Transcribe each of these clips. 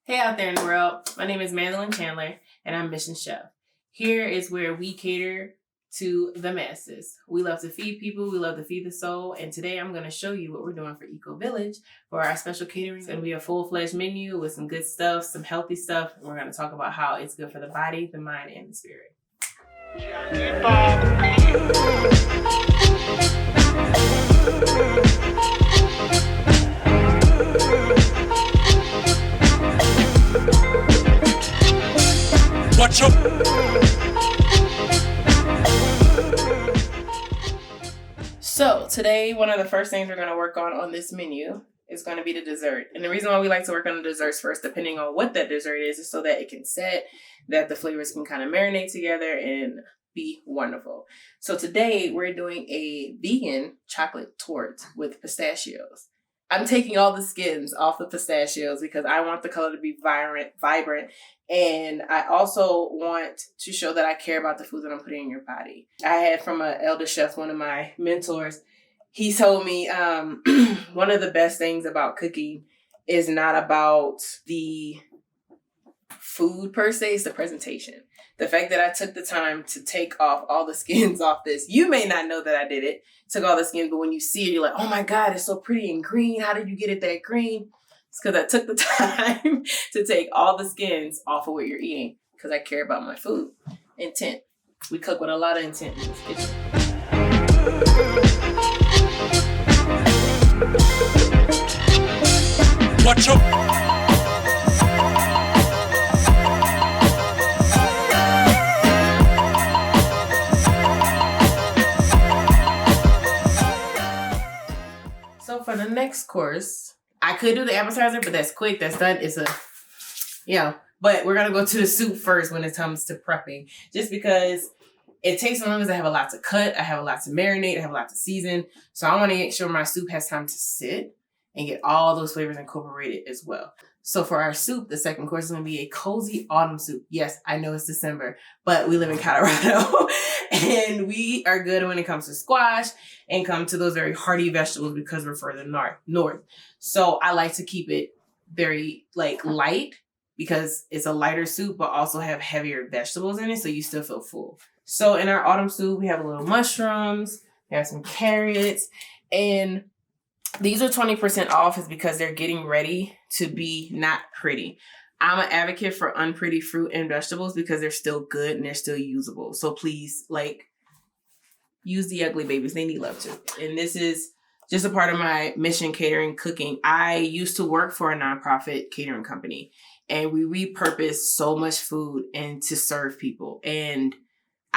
Hey out there in the world, my name is Mandolin Chandler and I'm Mission Chef. Here is where we cater to the masses. We love to feed people, we love to feed the soul, and today I'm going to show you what we're doing for Eco Village for our special catering. It's going to be a full-fledged menu with some good stuff, some healthy stuff, and we're going to talk about how it's good for the body, the mind, and the spirit. Watch out! So today, one of the first things we're going to work on this menu is going to be the dessert. And the reason why we like to work on the desserts first, depending on what that dessert is so that it can set, that the flavors can kind of marinate together and be wonderful. So today we're doing a vegan chocolate torte with pistachios. I'm taking all the skins off the pistachios because I want the color to be vibrant. And I also want to show that I care about the food that I'm putting in your body. I had from an elder chef, one of my mentors, he told me one of the best things about cooking is not about the food per se, it's the presentation. The fact that I took the time to take off all the skins off this, you may not know that I did it, took all the skins, but when you see it, you're like, oh my God, it's so pretty and green. How did you get it that green? It's because I took the time to take all the skins off of what you're eating because I care about my food. Intent. We cook with a lot of intent in this kitchen. Watch out! So for the next course, I could do the appetizer, but that's quick. That's done. It's but we're going to go to the soup first when it comes to prepping, just because it takes as long as I have a lot to cut. I have a lot to marinate. I have a lot to season. So I want to make sure my soup has time to sit and get all those flavors incorporated as well. So for our soup, the second course is going to be a cozy autumn soup. Yes, I know it's December, but we live in Colorado and we are good when it comes to squash and come to those very hearty vegetables because we're further north. So I like to keep it very light because it's a lighter soup, but also have heavier vegetables in it. So you still feel full. So in our autumn soup, we have a little mushrooms, we have some carrots, and these are 20% off is because they're getting ready to be not pretty. I'm an advocate for unpretty fruit and vegetables because they're still good and they're still usable. So please, use the ugly babies. They need love too. And this is just a part of my mission catering cooking. I used to work for a nonprofit catering company and we repurpose so much food and to serve people. And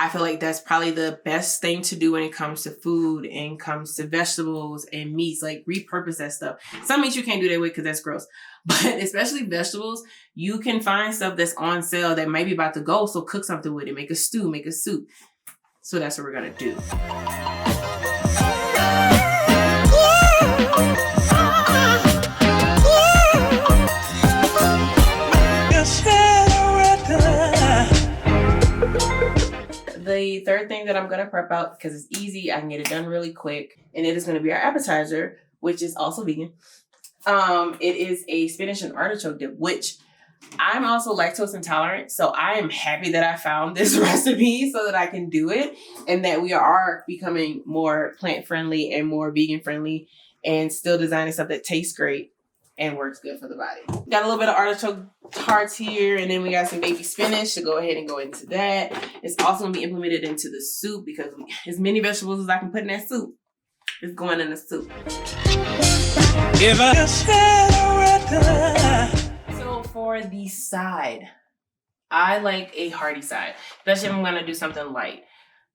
I feel like that's probably the best thing to do when it comes to food and comes to vegetables and meats, repurpose that stuff. Some meats you can't do that with because that's gross. But especially vegetables, you can find stuff that's on sale that might be about to go. So cook something with it, make a stew, make a soup. So that's what we're going to do. The third thing that I'm going to prep out, because it's easy, I can get it done really quick, and it is going to be our appetizer, which is also vegan. It is a spinach and artichoke dip, which I'm also lactose intolerant, so I am happy that I found this recipe so that I can do it, and that we are becoming more plant-friendly and more vegan-friendly, and still designing stuff that tastes great and works good for the body. Got a little bit of artichoke hearts here, and then we got some baby spinach to go ahead and go into that. It's also going to be implemented into the soup because as many vegetables as I can put in that soup is going in the soup. So for the side, I like a hearty side, especially if I'm going to do something light.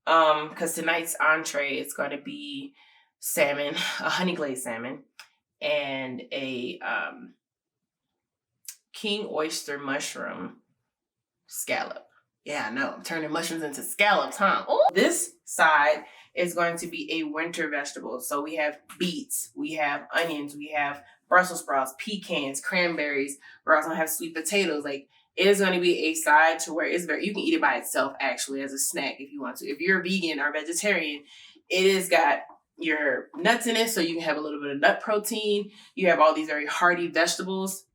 Because tonight's entree is going to be salmon, a honey glazed salmon, and a king oyster mushroom scallop. Yeah, I know. I'm turning mushrooms into scallops, huh? Ooh. This side is going to be a winter vegetable. So we have beets, we have onions, we have Brussels sprouts, pecans, cranberries. We're also going to have sweet potatoes. It is going to be a side to where you can eat it by itself actually as a snack if you want to. If you're a vegan or vegetarian, it has got your nuts in it, so you can have a little bit of nut protein. You have all these very hearty vegetables.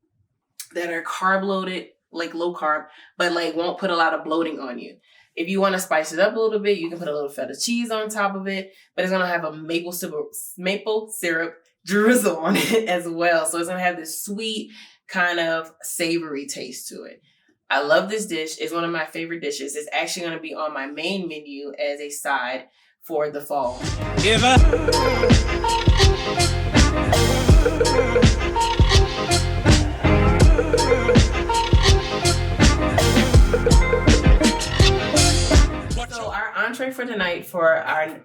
that are carb loaded, like low carb, but like won't put a lot of bloating on you. If you want to spice it up a little bit, you can put a little feta cheese on top of it, but it's going to have a maple syrup drizzle on it as well. So it's going to have this sweet kind of savory taste to it. I love this dish. It's one of my favorite dishes. It's actually going to be on my main menu as a side for the fall. So our entree for tonight for our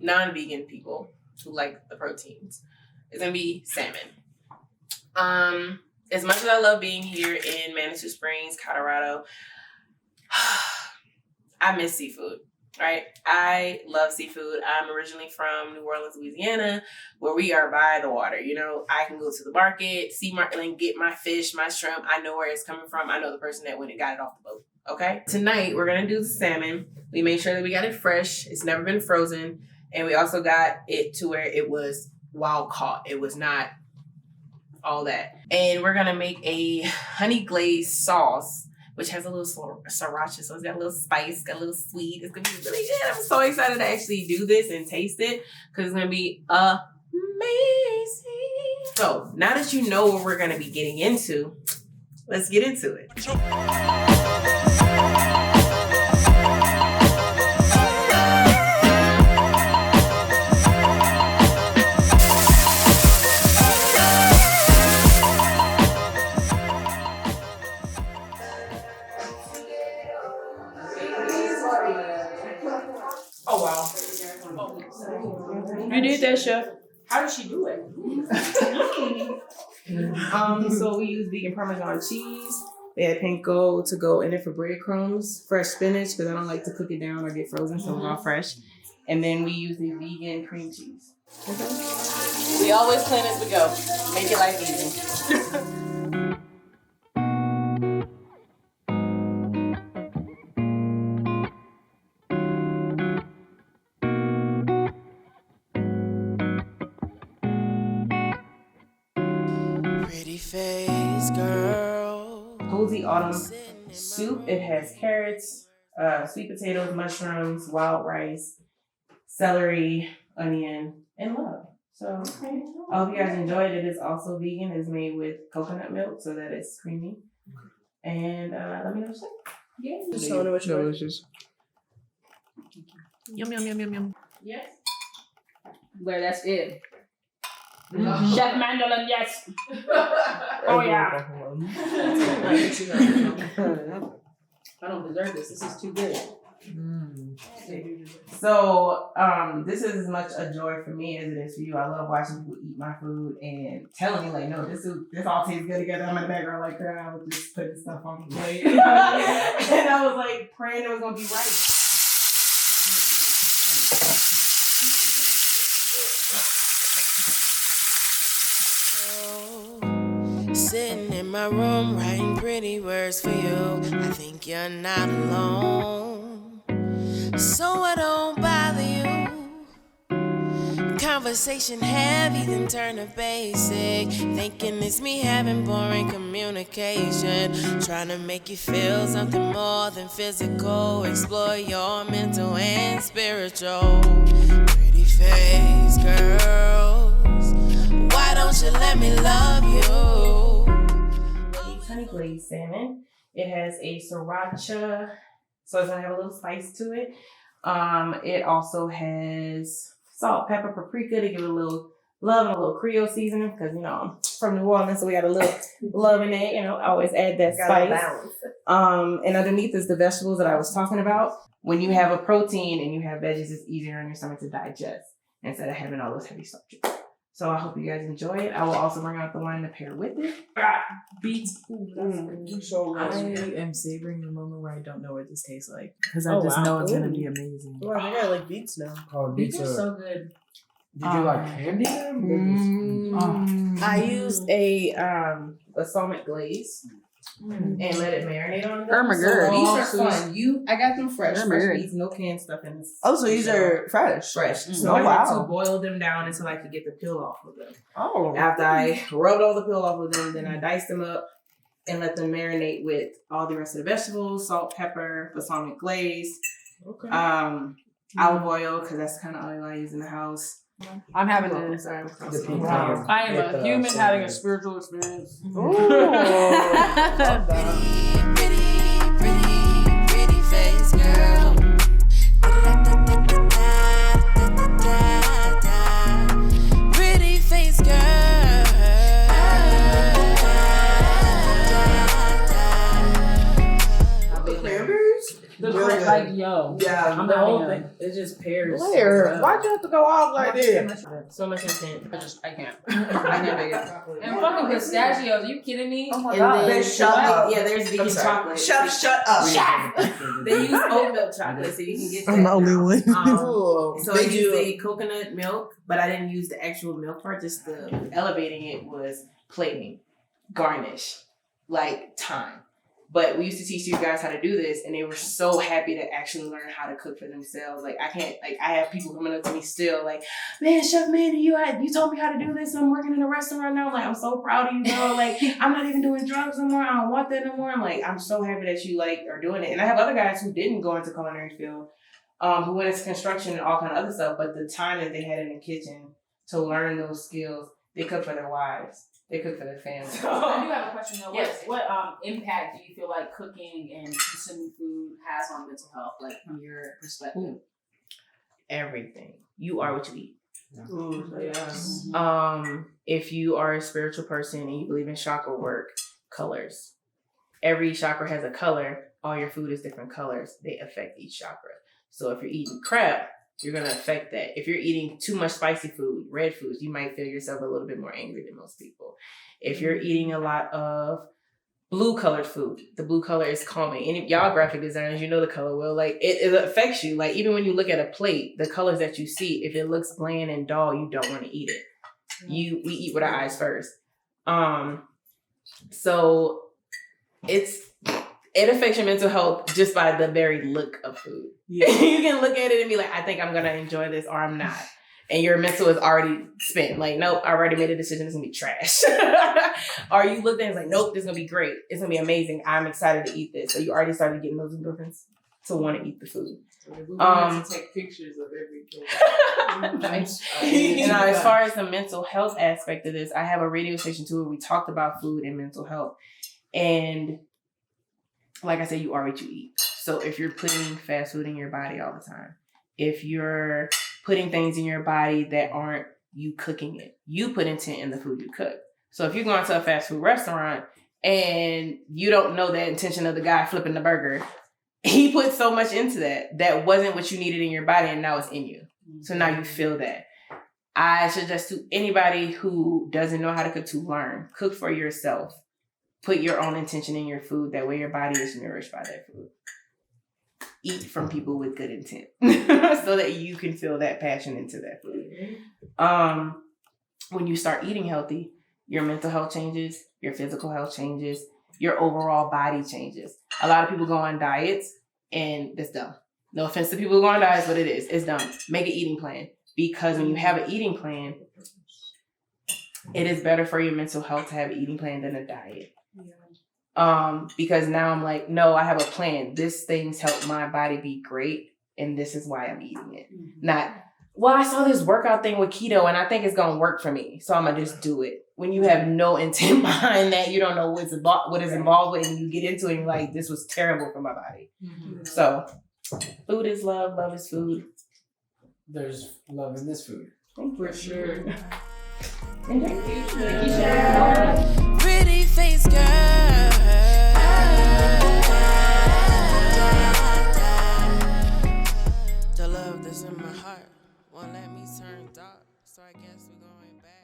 non-vegan people who like the proteins is going to be salmon. As much as I love being here in Manitou Springs, Colorado, I miss seafood, right? I love seafood. I'm originally from New Orleans, Louisiana, where we are by the water. You know, I can go to the market, and get my fish, my shrimp. I know where it's coming from. I know the person that went and got it off the boat, okay? Tonight, we're going to do the salmon. We made sure that we got it fresh. It's never been frozen. And we also got it to where it was wild caught. It was not all that. And we're gonna make a honey glazed sauce, which has a little sriracha, so it's got a little spice, got a little sweet. It's gonna be really good. I'm so excited to actually do this and taste it because it's gonna be amazing. So now that you know what we're gonna be getting into, let's get into it. Oh wow. You did that, chef. How did she do it? So we use vegan Parmesan cheese. They had panko to go in it for breadcrumbs, fresh spinach, because I don't like to cook it down or get frozen, so it's all fresh. And then we use the vegan cream cheese. Okay. We always plan as we go. Make it life easy. Face girl. Cozy autumn soup. It has carrots, sweet potatoes, mushrooms, wild rice, celery, onion, and love. So I hope you guys enjoyed it. It is also vegan. It's made with coconut milk so that it's creamy. And let me know what you think. Yeah. So which delicious. Yum yum yum yum yum. Yes. Where that's it. Chef Mandolin, yes. Oh yeah. I don't deserve this. This is too good. So this is as much a joy for me as it is for you. I love watching people eat my food and telling me like, no, this all tastes good together. I'm in the background like that. I was just putting stuff on the plate. And I was like praying it was gonna be right. Sitting in my room writing pretty words for you. I think you're not alone, so I don't bother you. Conversation heavy, then turn to basic. Thinking it's me having boring communication. Trying to make you feel something more than physical. Explore your mental and spiritual. Pretty face girls, why don't you let me love you? Honey glazed salmon. It has a sriracha, so it's gonna have a little spice to it. It also has salt, pepper, paprika to give it a little love and a little Creole seasoning because I'm from New Orleans, so we got a little love in it. I always add that spice. And underneath is the vegetables that I was talking about. When you have a protein and you have veggies, it's easier on your stomach to digest instead of having all those heavy starches. So I hope you guys enjoy it. I will also bring out the wine to pair with it. Beets. So I am savoring the moment where I don't know what this tastes like because I just know it's gonna be amazing. Oh, I think I like beets now. Oh, Beets are so good. Did you like candy? I used a balsamic glaze and let it marinate on them. Irma So good. these are fun. I got them fresh. Irma Fresh good. meats, no canned stuff in this. Oh, so these are fresh. fresh. Mm. So Oh, I had to wow. boil them down until I could get the peel off of them. Oh. After I rubbed all the peel off of them, then I diced them up and let them marinate with all the rest of the vegetables, salt, pepper, balsamic glaze, Okay. olive oil, because that's the kind of oil I use in the house. I'm having Oh, this. sorry. Wow. I am With, a human some- having a spiritual experience. Ooh. Pretty face girl. Pretty face Cranberries? The Real cra- good. like yo, Yeah. I'm The whole having thing, it just pairs. Blair, why'd you have to go off like this? So much intent. I can't. I can't make it. And fucking pistachios, you kidding me? Oh my And god. then Shut up. yeah, there's vegan I'm sorry. chocolate. Shut up. They use oat milk chocolate, so you can get that. I'm the only now. one. So I used the coconut milk, but I didn't use the actual milk part. Just the elevating it was plating, garnish, like thyme. But we used to teach you guys how to do this, and they were so happy to actually learn how to cook for themselves. Like I have people coming up to me still, like, man, Chef Mandy, you told me how to do this. I'm working in a restaurant now. Like, I'm so proud of you, bro. Like, I'm not even doing drugs no more. I don't want that no more. I'm like, I'm so happy that you are doing it. And I have other guys who didn't go into culinary field, who went into construction and all kind of other stuff. But the time that they had in the kitchen to learn those skills, they cook for their wives. They cook for their family. I do have a question though. Yes. What impact do you feel like cooking and consuming food has on mental health, like from your perspective? Everything. You are what you eat. Ooh, yes. If you are a spiritual person and you believe in chakra work, colors. Every chakra has a color. All your food is different colors. They affect each chakra. So if you're eating crap, you're going to affect that. If you're eating too much spicy food, red foods, you might feel yourself a little bit more angry than most people. If you're eating a lot of blue colored food, the blue color is calming. And if y'all graphic designers, you know the color well. Like it affects you. Like even when you look at a plate, the colors that you see, if it looks bland and dull, you don't want to eat it. We eat with our eyes first. So it affects your mental health just by the very look of food. Yeah. You can look at it and be like, I think I'm gonna enjoy this or I'm not. And your mental is already spent. Like, nope, I already made a decision, it's gonna be trash. Or you look at it and it's like, nope, this is gonna be great. It's gonna be amazing. I'm excited to eat this. So you already started getting those endorphins to want to eat the food. To take pictures of everything. As far as the mental health aspect of this, I have a radio station too where we talked about food and mental health. And like I said, you are what you eat. So if you're putting fast food in your body all the time, if you're putting things in your body that aren't you cooking it, you put intent in the food you cook. So if you're going to a fast food restaurant and you don't know the intention of the guy flipping the burger, he put so much into that wasn't what you needed in your body, and now it's in you. So now you feel that. I suggest to anybody who doesn't know how to cook to learn. Cook for yourself. Put your own intention in your food. That way your body is nourished by that food. Eat from people with good intent so that you can feel that passion into that food. When you start eating healthy, your mental health changes, your physical health changes, your overall body changes. A lot of people go on diets and that's dumb. No offense to people who go on diets, but it is. It's dumb. Make an eating plan. Because when you have an eating plan, it is better for your mental health to have an eating plan than a diet. Because now I'm like, no, I have a plan. This thing's helped my body be great, and this is why I'm eating it. Not, well, I saw this workout thing with keto, and I think it's gonna work for me, so I'm gonna just do it. When you have no intent behind that, you don't know what is involved with, and you get into it, and you're like, this was terrible for my body. So, food is love. Love is food. There's love in this food. For sure. Thank you. Thank you, Chef. Pretty face girl. The love that's in my heart won't let me turn dark, so I guess we're going back.